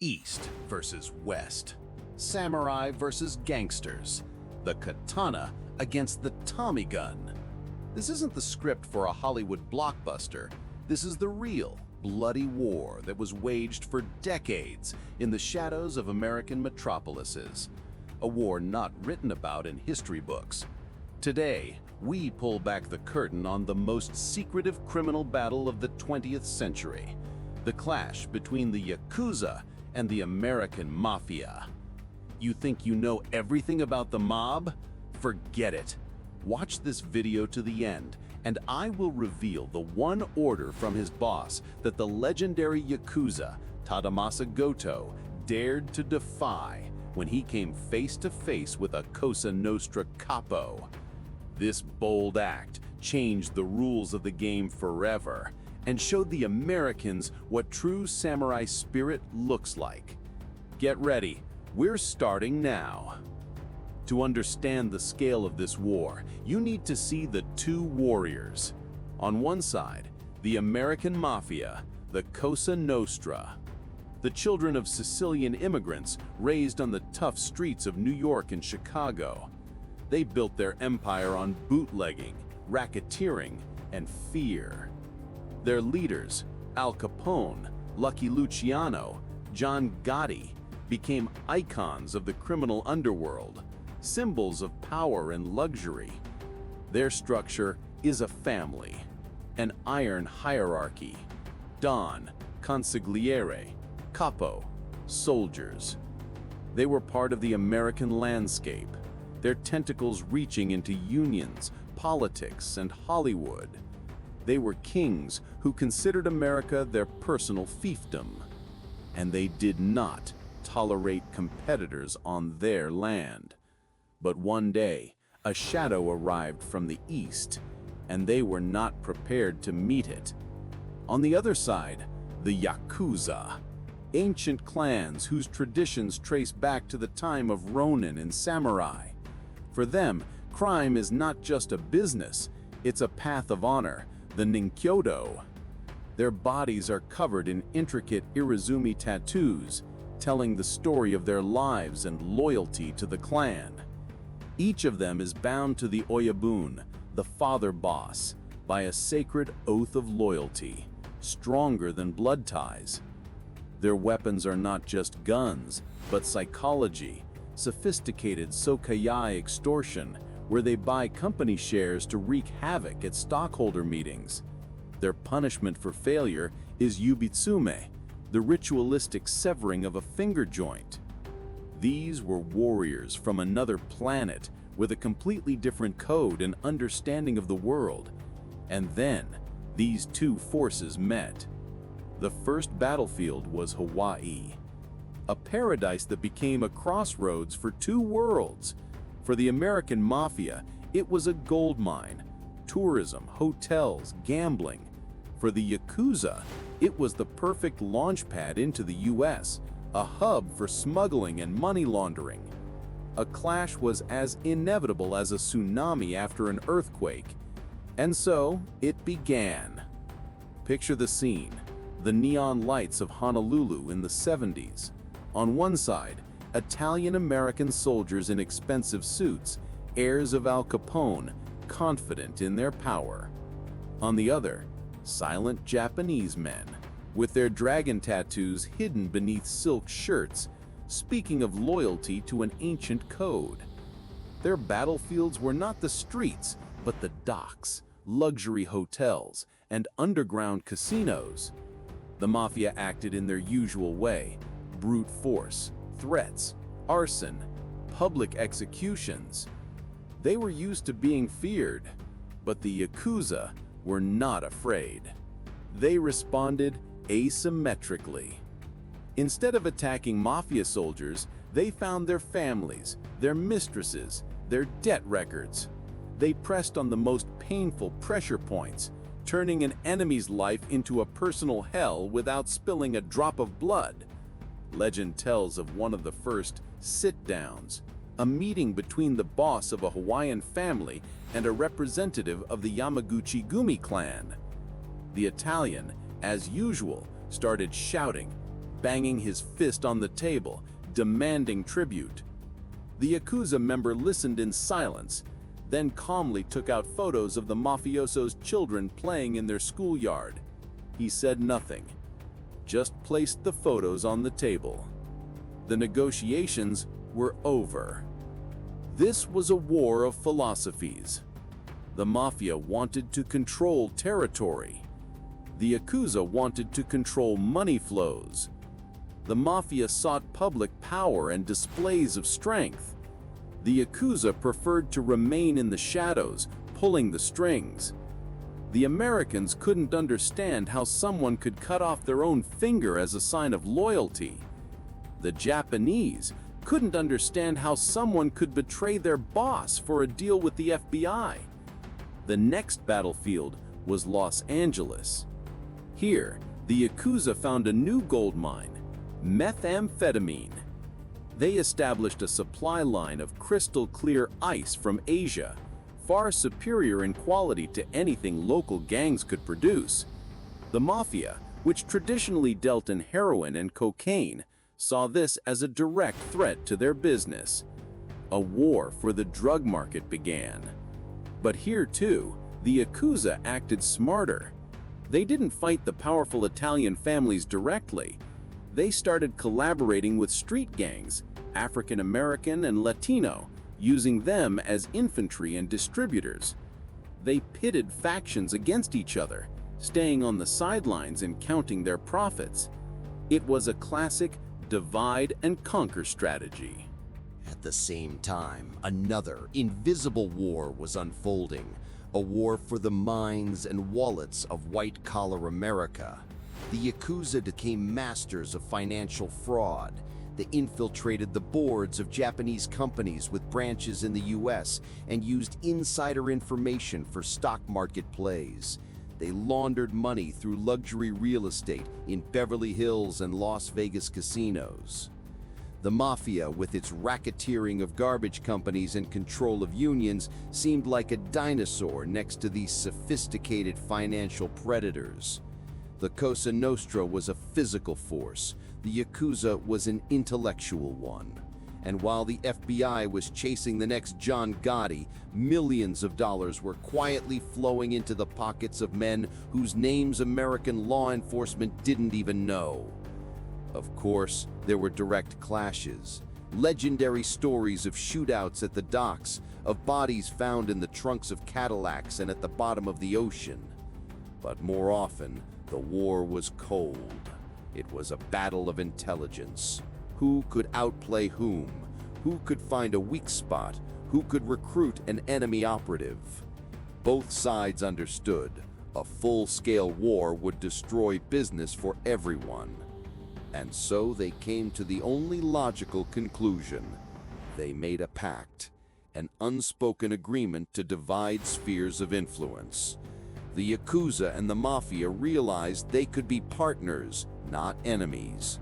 East versus West, samurai versus gangsters, the katana against the Tommy gun. This isn't the script for a Hollywood blockbuster. This is the real, bloody war that was waged for decades in the shadows of American metropolises. A war not written about in history books. Today, we pull back the curtain on the most secretive criminal battle of the 20th century, the clash between the Yakuza and the American Mafia. You think you know everything about the mob? Forget it. Watch this video to the end, and I will reveal the one order from his boss that the legendary Yakuza, Tadamasa Goto, dared to defy when he came face to face with a Cosa Nostra capo. This bold act changed the rules of the game forever and showed the Americans what true samurai spirit looks like. Get ready, we're starting now. To understand the scale of this war, you need to see the two warriors. On one side, the American Mafia, the Cosa Nostra. The children of Sicilian immigrants raised on the tough streets of New York and Chicago. They built their empire on bootlegging, racketeering, and fear. Their leaders, Al Capone, Lucky Luciano, John Gotti, became icons of the criminal underworld, symbols of power and luxury. Their structure is a family, an iron hierarchy. Don, consigliere, capo, soldiers. They were part of the American landscape, their tentacles reaching into unions, politics, and Hollywood. They were kings who considered America their personal fiefdom, and they did not tolerate competitors on their land. But one day, a shadow arrived from the east, and they were not prepared to meet it. On the other side, the Yakuza, ancient clans whose traditions trace back to the time of Ronin and samurai. For them, crime is not just a business, it's a path of honor, the Ninkyodo. Their bodies are covered in intricate Irizumi tattoos, telling the story of their lives and loyalty to the clan. Each of them is bound to the Oyabun, the father boss, by a sacred oath of loyalty, stronger than blood ties. Their weapons are not just guns, but psychology, sophisticated sokaiai extortion, where they buy company shares to wreak havoc at stockholder meetings. Their punishment for failure is yubitsume, the ritualistic severing of a finger joint. These were warriors from another planet with a completely different code and understanding of the world. And then, these two forces met. The first battlefield was Hawaii, a paradise that became a crossroads for two worlds. For the American Mafia, it was a gold mine, tourism, hotels, gambling. For the Yakuza, it was the perfect launchpad into the US, a hub for smuggling and money laundering. A clash was as inevitable as a tsunami after an earthquake. And so, it began. Picture the scene, the neon lights of Honolulu in the 70s. On one side, Italian-American soldiers in expensive suits, heirs of Al Capone, confident in their power. On the other, silent Japanese men, with their dragon tattoos hidden beneath silk shirts, speaking of loyalty to an ancient code. Their battlefields were not the streets, but the docks, luxury hotels, and underground casinos. The Mafia acted in their usual way: brute force, threats, arson, public executions. They were used to being feared, but the Yakuza were not afraid. They responded asymmetrically. Instead of attacking Mafia soldiers, they found their families, their mistresses, their debt records. They pressed on the most painful pressure points, turning an enemy's life into a personal hell without spilling a drop of blood. Legend tells of one of the first sit-downs, a meeting between the boss of a Hawaiian family and a representative of the Yamaguchi-gumi clan. The Italian, as usual, started shouting, banging his fist on the table, demanding tribute. The Yakuza member listened in silence, then calmly took out photos of the mafioso's children playing in their schoolyard. He said nothing, just placed the photos on the table. The negotiations were over. This was a war of philosophies. The Mafia wanted to control territory. The Yakuza wanted to control money flows. The Mafia sought public power and displays of strength. The Yakuza preferred to remain in the shadows, pulling the strings. The Americans couldn't understand how someone could cut off their own finger as a sign of loyalty. The Japanese couldn't understand how someone could betray their boss for a deal with the FBI. The next battlefield was Los Angeles. Here, the Yakuza found a new gold mine, methamphetamine. They established a supply line of crystal-clear ice from Asia, far superior in quality to anything local gangs could produce. The Mafia, which traditionally dealt in heroin and cocaine, saw this as a direct threat to their business. A war for the drug market began. But here too, the Yakuza acted smarter. They didn't fight the powerful Italian families directly. They started collaborating with street gangs, African American and Latino, using them as infantry and distributors. They pitted factions against each other, staying on the sidelines and counting their profits. It was a classic divide and conquer strategy. At the same time, another invisible war was unfolding, a war for the minds and wallets of white-collar America. The Yakuza became masters of financial fraud. They infiltrated the boards of Japanese companies with branches in the US and used insider information for stock market plays. They laundered money through luxury real estate in Beverly Hills and Las Vegas casinos. The Mafia, with its racketeering of garbage companies and control of unions, seemed like a dinosaur next to these sophisticated financial predators. The Cosa Nostra was a physical force. The Yakuza was an intellectual one. And while the FBI was chasing the next John Gotti, millions of dollars were quietly flowing into the pockets of men whose names American law enforcement didn't even know. Of course, there were direct clashes, legendary stories of shootouts at the docks, of bodies found in the trunks of Cadillacs and at the bottom of the ocean. But more often, the war was cold. It was a battle of intelligence. Who could outplay whom? Who could find a weak spot? Who could recruit an enemy operative? Both sides understood. A full-scale war would destroy business for everyone. And so they came to the only logical conclusion. They made a pact, an unspoken agreement to divide spheres of influence. The Yakuza and the Mafia realized they could be partners, not enemies.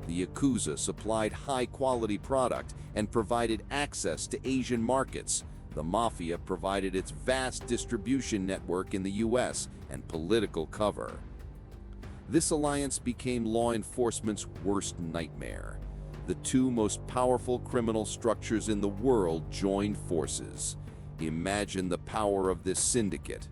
The Yakuza supplied high-quality product and provided access to Asian markets. The Mafia provided its vast distribution network in the US and political cover. This alliance became law enforcement's worst nightmare. The two most powerful criminal structures in the world joined forces. Imagine the power of this syndicate.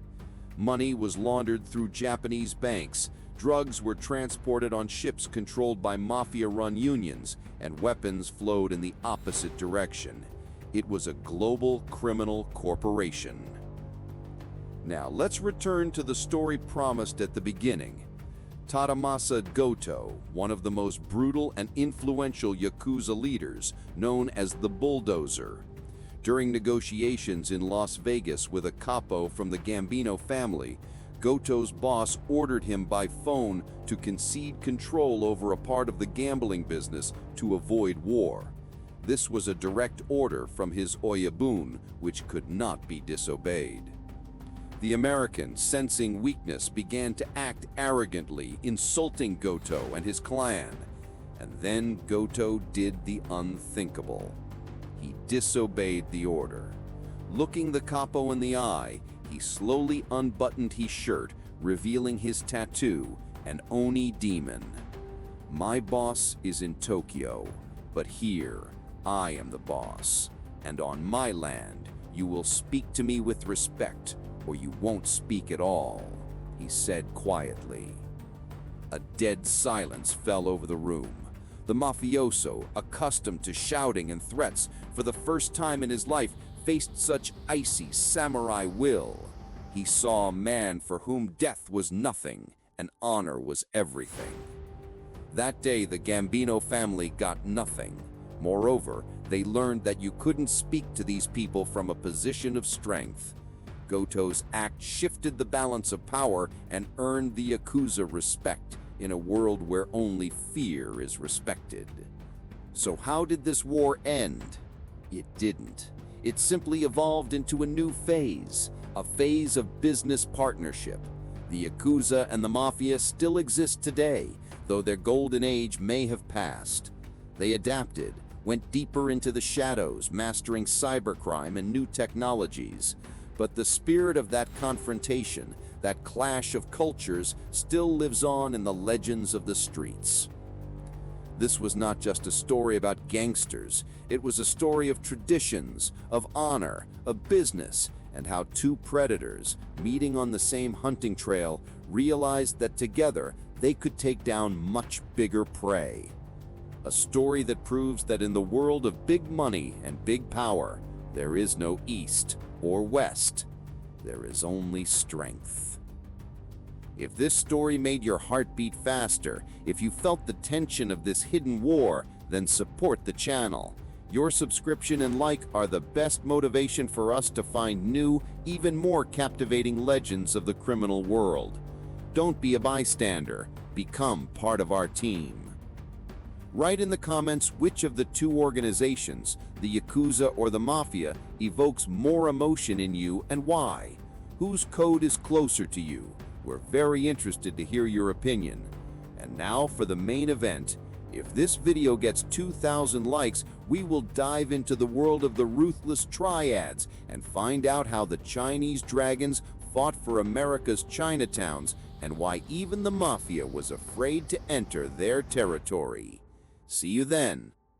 Money was laundered through Japanese banks, drugs were transported on ships controlled by mafia-run unions, and weapons flowed in the opposite direction. It was a global criminal corporation. Now, let's return to the story promised at the beginning. Tadamasa Goto, one of the most brutal and influential Yakuza leaders, known as the Bulldozer. During negotiations in Las Vegas with a capo from the Gambino family, Goto's boss ordered him by phone to concede control over a part of the gambling business to avoid war. This was a direct order from his Oyabun, which could not be disobeyed. The Americans, sensing weakness, began to act arrogantly, insulting Goto and his clan. And then Goto did the unthinkable. He disobeyed the order. Looking the capo in the eye, he slowly unbuttoned his shirt, revealing his tattoo, an Oni demon. My boss is in Tokyo, but here I am the boss, and on my land you will speak to me with respect, or you won't speak at all," he said quietly. A dead silence fell over the room. The mafioso, accustomed to shouting and threats, for the first time in his life faced such icy samurai will. He saw a man for whom death was nothing and honor was everything. That day, the Gambino family got nothing. Moreover, they learned that you couldn't speak to these people from a position of strength. Goto's act shifted the balance of power and earned the Yakuza respect in a world where only fear is respected. So how did this war end? It didn't. It simply evolved into a new phase, a phase of business partnership. The Yakuza and the Mafia still exist today, though their golden age may have passed. They adapted, went deeper into the shadows, mastering cybercrime and new technologies. But the spirit of that confrontation, that clash of cultures, still lives on in the legends of the streets. This was not just a story about gangsters. It was a story of traditions, of honor, of business, and how two predators, meeting on the same hunting trail, realized that together they could take down much bigger prey. A story that proves that in the world of big money and big power, there is no East or West. There is only strength. If this story made your heart beat faster, if you felt the tension of this hidden war, then support the channel. Your subscription and like are the best motivation for us to find new, even more captivating legends of the criminal world. Don't be a bystander. Become part of our team. Write in the comments which of the two organizations, the Yakuza or the Mafia, evokes more emotion in you and why. Whose code is closer to you? We're very interested to hear your opinion. And now for the main event. If this video gets 2,000 likes, we will dive into the world of the ruthless triads and find out how the Chinese dragons fought for America's Chinatowns and why even the Mafia was afraid to enter their territory. See you then.